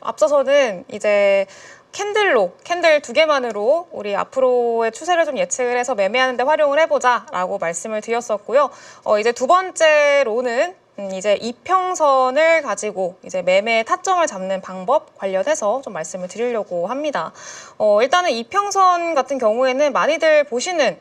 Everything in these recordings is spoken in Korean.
앞서서는 이제 캔들 2개만으로 우리 앞으로의 추세를 좀 예측을 해서 매매하는 데 활용을 해보자라고 말씀을 드렸었고요. 이제 두 번째로는 이제 이평선을 가지고 이제 매매 타점을 잡는 방법 관련해서 좀 말씀을 드리려고 합니다. 일단은 이평선 같은 경우에는 많이들 보시는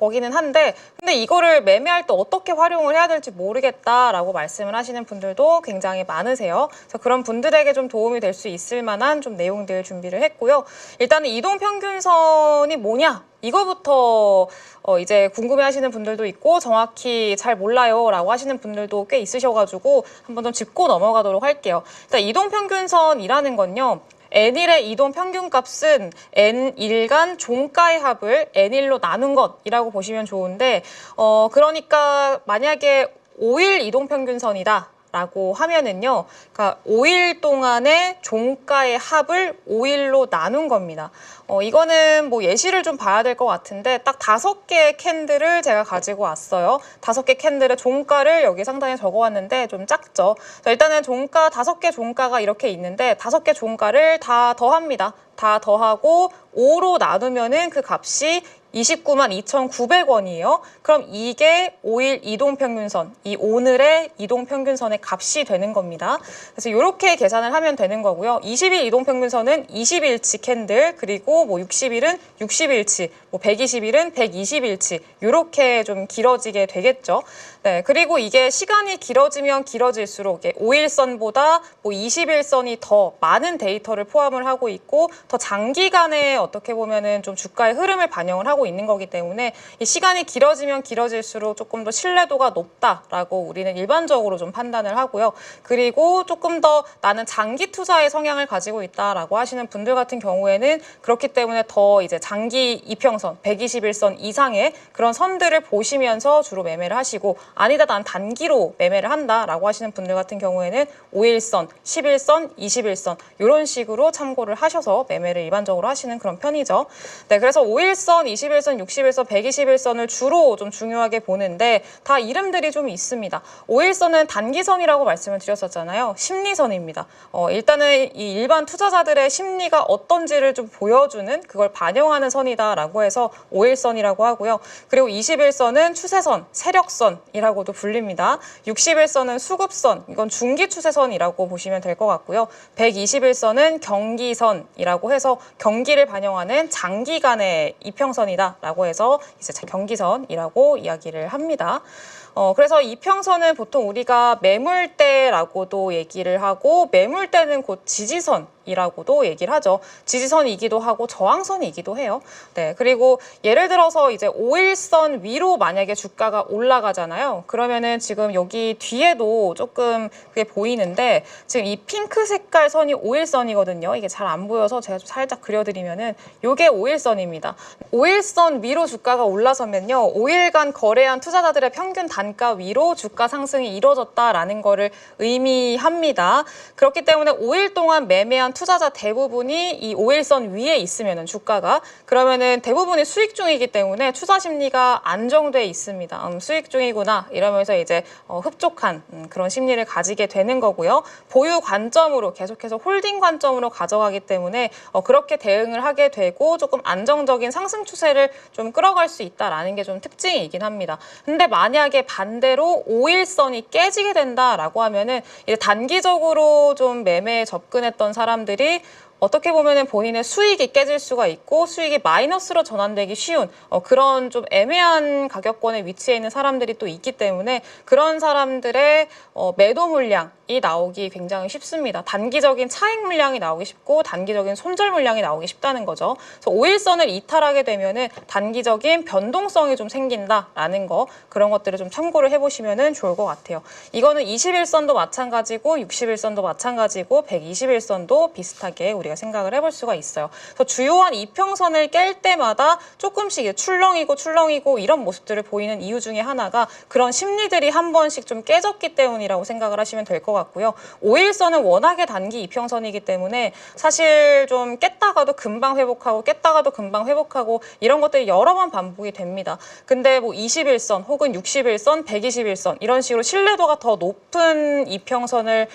거기는 한데, 근데 이거를 매매할 때 어떻게 활용을 해야 될지 모르겠다라고 말씀을 하시는 분들도 굉장히 많으세요. 그래서 그런 분들에게 좀 도움이 될 수 있을 만한 좀 내용들 준비를 했고요. 일단은 이동평균선이 뭐냐? 이거부터 이제 궁금해하시는 분들도 있고 정확히 잘 몰라요라고 하시는 분들도 꽤 있으셔가지고 한번 좀 짚고 넘어가도록 할게요. 일단 이동평균선이라는 건요. N1의 이동 평균값은 N1간 종가의 합을 N1로 나눈 것이라고 보시면 좋은데, 그러니까 만약에 5일 이동 평균선이다 라고 하면은요, 그러니까 5일 동안의 종가의 합을 5일로 나눈 겁니다. 이거는 뭐 예시를 좀 봐야 될 것 같은데, 딱 5개의 캔들을 제가 가지고 왔어요. 5개 캔들의 종가를 여기 상단에 적어왔는데 좀 작죠. 자, 일단은 종가 5개 종가가 이렇게 있는데 5개 종가를 다 더합니다. 다 더하고 5로 나누면은 그 값이 29만 2,900원이에요. 그럼 이게 5일 이동평균선, 이 오늘의 이동평균선의 값이 되는 겁니다. 그래서 이렇게 계산을 하면 되는 거고요. 20일 이동평균선은 20일치 캔들, 그리고 뭐 60일은 60일치, 뭐 120일은 120일치, 이렇게 좀 길어지게 되겠죠. 네, 그리고 이게 시간이 길어지면 길어질수록 5일선보다 뭐 20일선이 더 많은 데이터를 포함을 하고 있고, 더 장기간에 어떻게 보면은 좀 주가의 흐름을 반영을 하고 있는 거기 때문에 이 시간이 길어지면 길어질수록 조금 더 신뢰도가 높다라고 우리는 일반적으로 좀 판단을 하고요. 그리고 조금 더 나는 장기 투자의 성향을 가지고 있다라고 하시는 분들 같은 경우에는 그렇기 때문에 더 이제 장기 이평선, 121선 이상의 그런 선들을 보시면서 주로 매매를 하시고, 아니다 난 단기로 매매를 한다라고 하시는 분들 같은 경우에는 5일선, 10일선, 21선 이런 식으로 참고를 하셔서 매매를 일반적으로 하시는 그런 편이죠. 네, 그래서 5일선, 21선, 60일선, 121선을 주로 좀 중요하게 보는데 다 이름들이 좀 있습니다. 5일선은 단기선이라고 말씀을 드렸었잖아요. 심리선입니다. 일단은 이 일반 투자자들의 심리가 어떤지를 좀 보여주는, 그걸 반영하는 선이다라고 해서 5일선이라고 하고요. 그리고 21선은 추세선, 세력선이라고도 불립니다. 60일선은 수급선, 이건 중기 추세선이라고 보시면 될 것 같고요. 121선은 경기선이라고 해서 경기를 반영하는 장기간의 이평선이다라고 해서 이제 경기선이라고 이야기를 합니다. 그래서 이평선은 보통 우리가 매물대라고도 얘기를 하고, 매물대는 곧 지지선이라고도 얘기를 하죠. 지지선이기도 하고 저항선이기도 해요. 네, 그리고 예를 들어서 이제 5일선 위로 만약에 주가가 올라가잖아요. 그러면은 지금 여기 뒤에도 조금 그게 보이는데, 지금 이 핑크 색깔 선이 5일선이거든요. 이게 잘 안 보여서 제가 좀 살짝 그려드리면은 요게 5일선입니다. 5일선 위로 주가가 올라서면요, 5일간 거래한 투자자들의 평균 단가 위로 주가 상승이 이루어졌다라는 거를 의미합니다. 그렇기 때문에 5일 동안 매매한 투자자 대부분이 이 5일선 위에 있으면은 주가가, 그러면은 대부분이 수익 중이기 때문에 투자 심리가 안정돼 있습니다. 수익 중이구나 이러면서 이제 흡족한 그런 심리를 가지게 되는 거고요. 보유 관점으로 계속해서 홀딩 관점으로 가져가기 때문에 그렇게 대응을 하게 되고 조금 안정적인 상승 추세를 좀 끌어갈 수 있다라는 게 좀 특징이긴 합니다. 근데 만약에 반대로 5일선이 깨지게 된다라고 하면은 이제 단기적으로 좀 매매에 접근했던 사람들이 어떻게 보면은 본인의 수익이 깨질 수가 있고 수익이 마이너스로 전환되기 쉬운 그런 좀 애매한 가격권에 위치해 있는 사람들이 또 있기 때문에 그런 사람들의 매도 물량이 나오기 굉장히 쉽습니다. 단기적인 차익 물량이 나오기 쉽고 단기적인 손절 물량이 나오기 쉽다는 거죠. 그래서 5일선을 이탈하게 되면은 단기적인 변동성이 좀 생긴다라는 거, 그런 것들을 좀 참고를 해보시면은 좋을 것 같아요. 이거는 21선도 마찬가지고 60일선도 마찬가지고 121선도 비슷하게 우리가 우리가 생각을 해볼 수가 있어요. 그래서 주요한 이평선을 깰 때마다 조금씩 출렁이고 이런 모습들을 보이는 이유 중에 하나가 그런 심리들이 한 번씩 좀 깨졌기 때문이라고 생각을 하시면 될 것 같고요. 5일선은 워낙에 단기 이평선이기 때문에 사실 좀 깼다가도 금방 회복하고 이런 것들이 여러 번 반복이 됩니다. 근데 뭐 21선 혹은 61선, 121선 이런 식으로 신뢰도가 더 높은 이평선을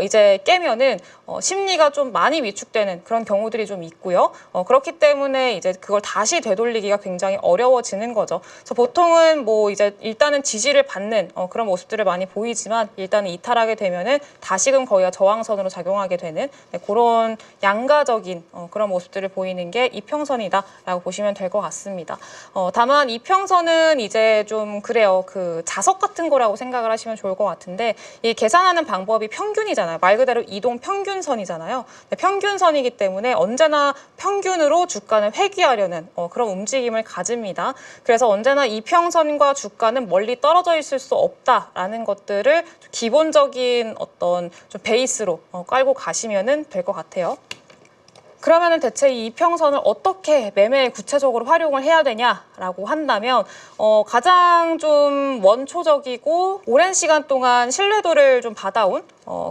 이제 깨면은 심리가 좀 많이 위축되는 그런 경우들이 좀 있고요. 그렇기 때문에 이제 그걸 다시 되돌리기가 굉장히 어려워지는 거죠. 그래서 보통은 뭐 이제 일단은 지지를 받는 그런 모습들을 많이 보이지만 일단은 이탈하게 되면은 다시금 거의 저항선으로 작용하게 되는 그런 양가적인 그런 모습들을 보이는 게 이평선이다라고 보시면 될 것 같습니다. 다만 이평선은 이제 좀 그래요. 그 자석 같은 거라고 생각을 하시면 좋을 것 같은데 이 계산하는 방법이 평균이잖아요. 말 그대로 이동 평균선이잖아요. 평균선이기 때문에 언제나 평균으로 주가는 회귀하려는 그런 움직임을 가집니다. 그래서 언제나 이평선과 주가는 멀리 떨어져 있을 수 없다라는 것들을 기본적인 어떤 좀 베이스로 깔고 가시면 될 것 같아요. 그러면은 대체 이 이평선을 어떻게 매매에 구체적으로 활용을 해야 되냐라고 한다면 가장 좀 원초적이고 오랜 시간 동안 신뢰도를 좀 받아온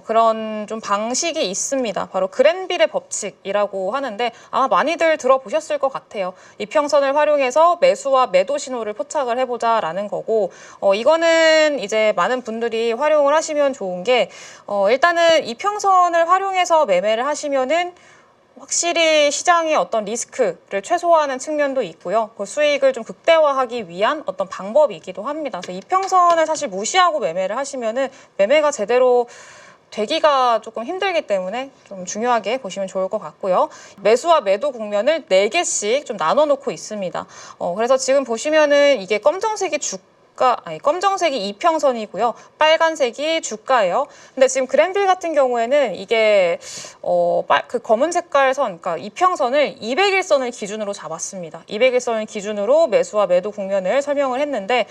그런 좀 방식이 있습니다. 바로 그랜빌의 법칙이라고 하는데 아마 많이들 들어보셨을 것 같아요. 이평선을 활용해서 매수와 매도 신호를 포착을 해보자라는 거고 이거는 이제 많은 분들이 활용을 하시면 좋은 게 일단은 이평선을 활용해서 매매를 하시면은 확실히 시장의 어떤 리스크를 최소화하는 측면도 있고요. 그 수익을 좀 극대화하기 위한 어떤 방법이기도 합니다. 그래서 이평선을 사실 무시하고 매매를 하시면은 매매가 제대로 되기가 조금 힘들기 때문에 좀 중요하게 보시면 좋을 것 같고요. 매수와 매도 국면을 4개씩 좀 나눠 놓고 있습니다. 그래서 지금 보시면은 이게 검정색이 검정색이 이평선이고요. 빨간색이 주가예요. 근데 지금 그랜빌 같은 경우에는 이게 그 검은 색깔 선, 그러니까 이평선을 200일선을 기준으로 잡았습니다. 200일선을 기준으로 매수와 매도 국면을 설명을 했는데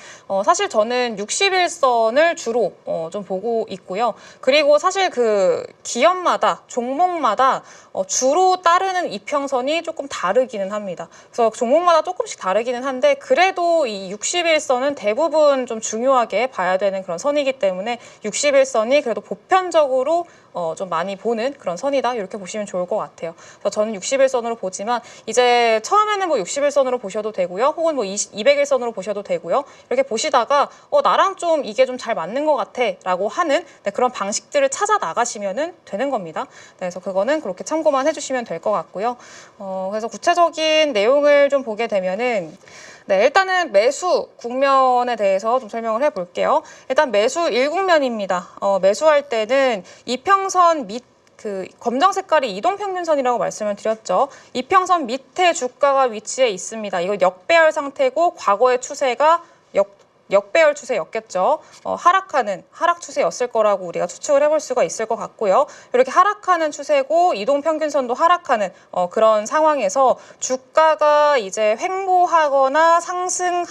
사실 저는 60일선을 주로 좀 보고 있고요. 그리고 사실 그 기업마다 종목마다 주로 따르는 이평선이 조금 다르기는 합니다. 그래서 종목마다 조금씩 다르기는 한데 그래도 이 60일선은 대부분 좀 중요하게 봐야 되는 그런 선이기 때문에 60일선이 그래도 보편적으로 좀 많이 보는 그런 선이다 이렇게 보시면 좋을 것 같아요. 그래서 저는 60일선으로 보지만 이제 처음에는 뭐 60일선으로 보셔도 되고요. 혹은 뭐 200일선으로 보셔도 되고요. 이렇게 보시다가 나랑 좀 이게 좀 잘 맞는 것 같아 라고 하는 그런 방식들을 찾아 나가시면 되는 겁니다. 그래서 그거는 그렇게 참고만 해주시면 될 것 같고요. 그래서 구체적인 내용을 좀 보게 되면은 일단은 매수 국면에 대해서 좀 설명을 해볼게요. 일단 매수 1국면입니다. 매수할 때는 이평선 밑 그 검정 색깔이 이동평균선이라고 말씀을 드렸죠. 이평선 밑에 주가가 위치해 있습니다. 이거 역배열 상태고 과거의 추세가 역배열 추세였겠죠. 하락 추세였을 거라고 우리가 추측을 해볼 수가 있을 것 같고요. 이렇게 하락하는 추세고 이동평균선도 하락하는 그런 상황에서 주가가 이제 횡보하거나 상승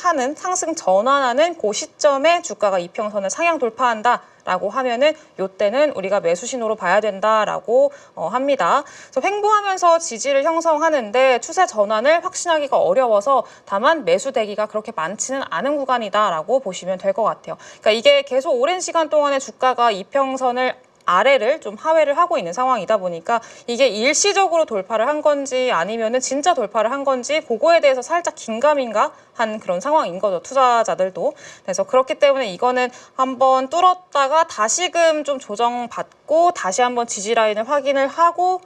전환하는 그 시점에 주가가 이평선을 상향 돌파한다. 라고 하면은 요때는 우리가 매수 신호로 봐야 된다라고 합니다. 그래서 횡보하면서 지지를 형성하는데 추세 전환을 확신하기가 어려워서 다만 매수대기가 그렇게 많지는 않은 구간이다라고 보시면 될 것 같아요. 그러니까 이게 계속 오랜 시간 동안에 주가가 이평선을 아래를 좀 하회를 하고 있는 상황이다 보니까 이게 일시적으로 돌파를 한 건지 아니면은 진짜 돌파를 한 건지 그거에 대해서 살짝 긴가민가 한 그런 상황인 거죠. 투자자들도. 그래서 그렇기 때문에 이거는 한번 뚫었다가 다시금 좀 조정받고 다시 한번 지지 라인을 확인을 하고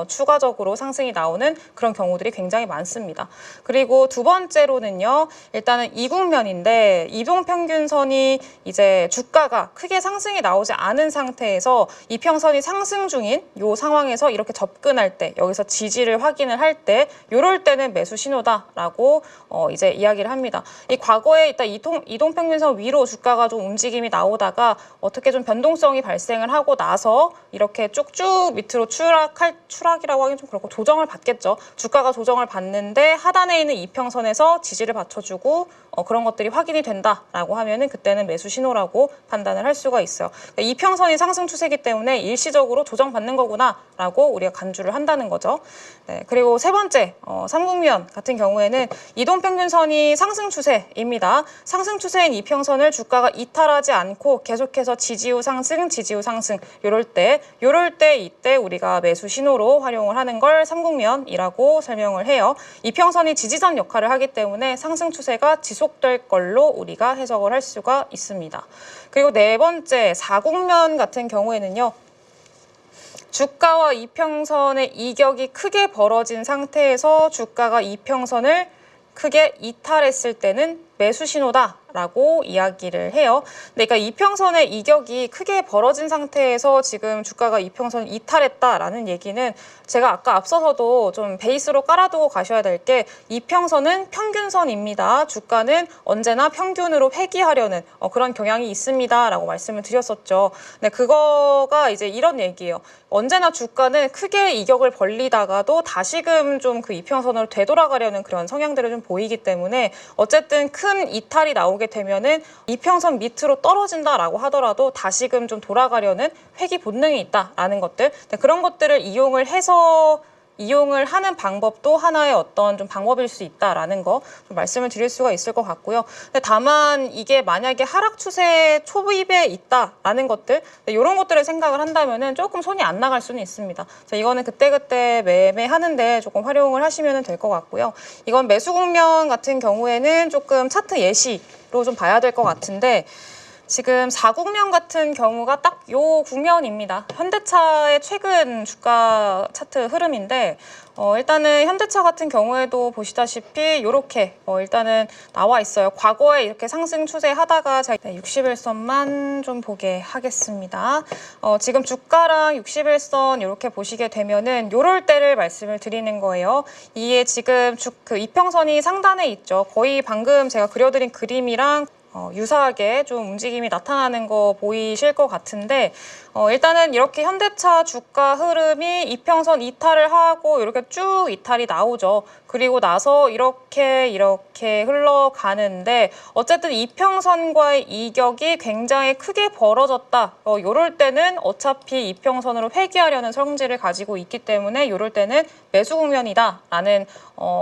추가적으로 상승이 나오는 그런 경우들이 굉장히 많습니다. 그리고 두 번째로는요. 일단은 이국면인데 이동평균선이 이제 주가가 크게 상승이 나오지 않은 상태에서 이평선이 상승 중인 이 상황에서 이렇게 접근할 때 여기서 지지를 확인을 할 때 이럴 때는 매수 신호다라고 이제 이야기를 합니다. 이 과거에 일단 이동평균선 위로 주가가 좀 움직임이 나오다가 어떻게 좀 변동성이 발생을 하고 나서 이렇게 쭉쭉 밑으로 추락이라고 하긴 좀 그렇고 조정을 받겠죠. 주가가 조정을 받는데 하단에 있는 이평선에서 지지를 받쳐주고 그런 것들이 확인이 된다라고 하면은 그때는 매수 신호라고 판단을 할 수가 있어요. 그러니까 이평선이 상승 추세이기 때문에 일시적으로 조정받는 거구나라고 우리가 간주를 한다는 거죠. 네, 그리고 세 번째, 삼국면 같은 경우에는 이동평균선이 상승 추세입니다. 상승 추세인 이평선을 주가가 이탈하지 않고 계속해서 지지 후 상승, 지지 후 상승 요럴 때 이때 우리가 매수 신호로 활용을 하는 걸 삼국면이라고 설명을 해요. 이평선이 지지선 역할을 하기 때문에 상승 추세가 지속될 걸로 우리가 해석을 할 수가 있습니다. 그리고 네 번째, 사국면 같은 경우에는요. 주가와 이평선의 이격이 크게 벌어진 상태에서 주가가 이평선을 크게 이탈했을 때는 매수 신호다라고 이야기를 해요. 그러니까 이평선의 이격이 크게 벌어진 상태에서 지금 주가가 이평선을 이탈했다라는 얘기는 제가 아까 앞서서도 좀 베이스로 깔아두고 가셔야 될 게 이평선은 평균선입니다. 주가는 언제나 평균으로 회귀하려는 그런 경향이 있습니다라고 말씀을 드렸었죠. 네, 그거가 이제 이런 얘기예요. 언제나 주가는 크게 이격을 벌리다가도 다시금 좀 그 이평선으로 되돌아가려는 그런 성향들을 좀 보이기 때문에 어쨌든 큰 이탈이 나오게 되면은 이평선 밑으로 떨어진다라고 하더라도 다시금 좀 돌아가려는 회귀 본능이 있다라는 것들, 그런 것들을 이용을 하는 방법도 하나의 어떤 좀 방법일 수 있다라는 거 좀 말씀을 드릴 수가 있을 것 같고요. 근데 다만 이게 만약에 하락 추세 초입에 있다라는 것들, 이런 것들을 생각을 한다면은 조금 손이 안 나갈 수는 있습니다. 그래서 이거는 그때그때 매매하는데 조금 활용을 하시면 될 것 같고요. 이건 매수 국면 같은 경우에는 조금 차트 예시로 좀 봐야 될 것 같은데, 지금 사국면 같은 경우가 딱 요 국면입니다. 현대차의 최근 주가 차트 흐름인데 일단은 현대차 같은 경우에도 보시다시피 이렇게 일단은 나와 있어요. 과거에 이렇게 상승 추세하다가 60일선만 좀 보게 하겠습니다. 지금 주가랑 60일선 이렇게 보시게 되면은 요럴 때를 말씀을 드리는 거예요. 이게 지금 그 이평선이 상단에 있죠. 거의 방금 제가 그려드린 그림이랑 유사하게 좀 움직임이 나타나는 거 보이실 것 같은데 일단은 이렇게 현대차 주가 흐름이 이평선 이탈을 하고 이렇게 쭉 이탈이 나오죠. 그리고 나서 이렇게 흘러가는데 어쨌든 이평선과의 이격이 굉장히 크게 벌어졌다. 요럴 때는 어차피 이평선으로 회귀하려는 성질을 가지고 있기 때문에 요럴 때는 매수 국면이다 라는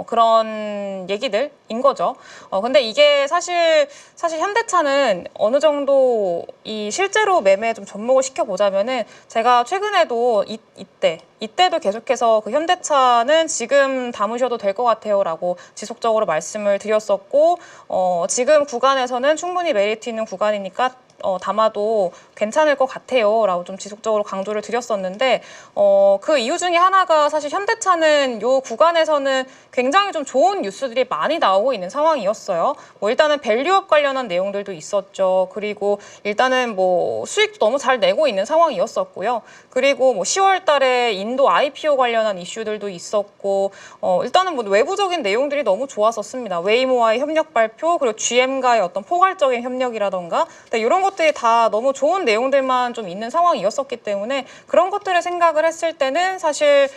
그런 얘기들인 거죠. 근데 이게 사실 현대차는 어느 정도 이 실제로 매매에 좀 접목을 시켜보자면은 제가 최근에도 이때도 계속해서 그 현대차는 지금 담으셔도 될 것 같아요 라고 지속적으로 말씀을 드렸었고 지금 구간에서는 충분히 메리트 있는 구간이니까 담아도 괜찮을 것 같아요 라고 좀 지속적으로 강조를 드렸었는데 그 이유 중에 하나가 사실 현대차는 요 구간에서는 굉장히 좀 좋은 뉴스들이 많이 나오고 있는 상황이었어요. 일단은 밸류업 관련한 내용들도 있었죠. 그리고 일단은 수익도 너무 잘 내고 있는 상황이었었고요. 그리고 10월 달에 인도 IPO 관련한 이슈들도 있었고 일단은 외부적인 내용들이 너무 좋았었습니다. 웨이모와의 협력 발표, 그리고 GM과의 어떤 포괄적인 협력이라던가 이런 것들이 다 너무 좋은 내용들만 좀 있는 상황이었었기 때문에 그런 것들을 생각을 했을 때는 사실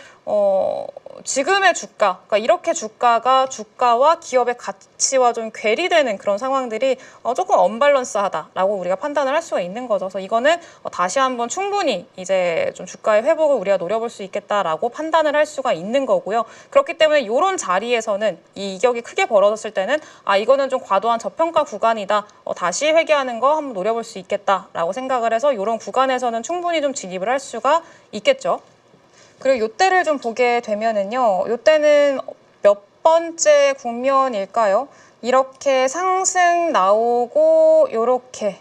지금의 주가, 그러니까 이렇게 주가와 기업의 가치와 좀 괴리되는 그런 상황들이 조금 언밸런스하다라고 우리가 판단을 할 수가 있는 거죠. 그래서 이거는 다시 한번 충분히 이제 좀 주가의 회복을 우리가 노려볼 수 있겠다라고 판단을 할 수가 있는 거고요. 그렇기 때문에 이런 자리에서는 이 이격이 크게 벌어졌을 때는 이거는 좀 과도한 저평가 구간이다. 다시 회귀하는 거 한번 노려볼 수 있겠다라고 생각을 해서 이런 구간에서는 충분히 좀 진입을 할 수가 있겠죠. 그리고 요때를 좀 보게 되면은요, 요때는 몇 번째 국면일까요? 이렇게 상승 나오고 요렇게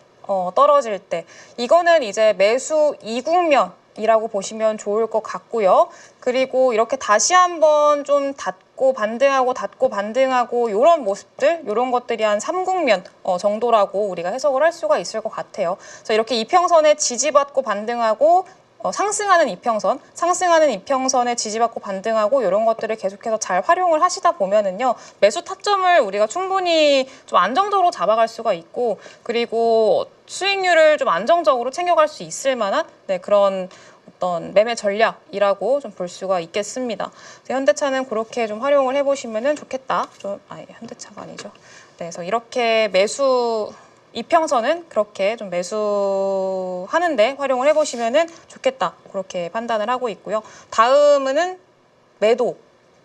떨어질 때, 이거는 이제 매수 2국면이라고 보시면 좋을 것 같고요. 그리고 이렇게 다시 한번 좀 닫고 반등하고 요런 모습들, 요런 것들이 한 3국면 정도라고 우리가 해석을 할 수가 있을 것 같아요. 그래서 이렇게 이평선에 지지받고 반등하고 상승하는 이평선에 지지받고 반등하고 이런 것들을 계속해서 잘 활용을 하시다 보면은요, 매수 타점을 우리가 충분히 좀 안정적으로 잡아갈 수가 있고, 그리고 수익률을 좀 안정적으로 챙겨갈 수 있을 만한 그런 어떤 매매 전략이라고 좀 볼 수가 있겠습니다. 현대차는 그렇게 좀 활용을 해보시면 좋겠다. 현대차가 아니죠. 그래서 이렇게 매수 이평선은 그렇게 좀 매수하는데 활용을 해보시면 좋겠다. 그렇게 판단을 하고 있고요. 다음은 매도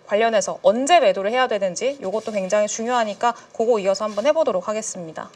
관련해서 언제 매도를 해야 되는지 이것도 굉장히 중요하니까 그거 이어서 한번 해보도록 하겠습니다.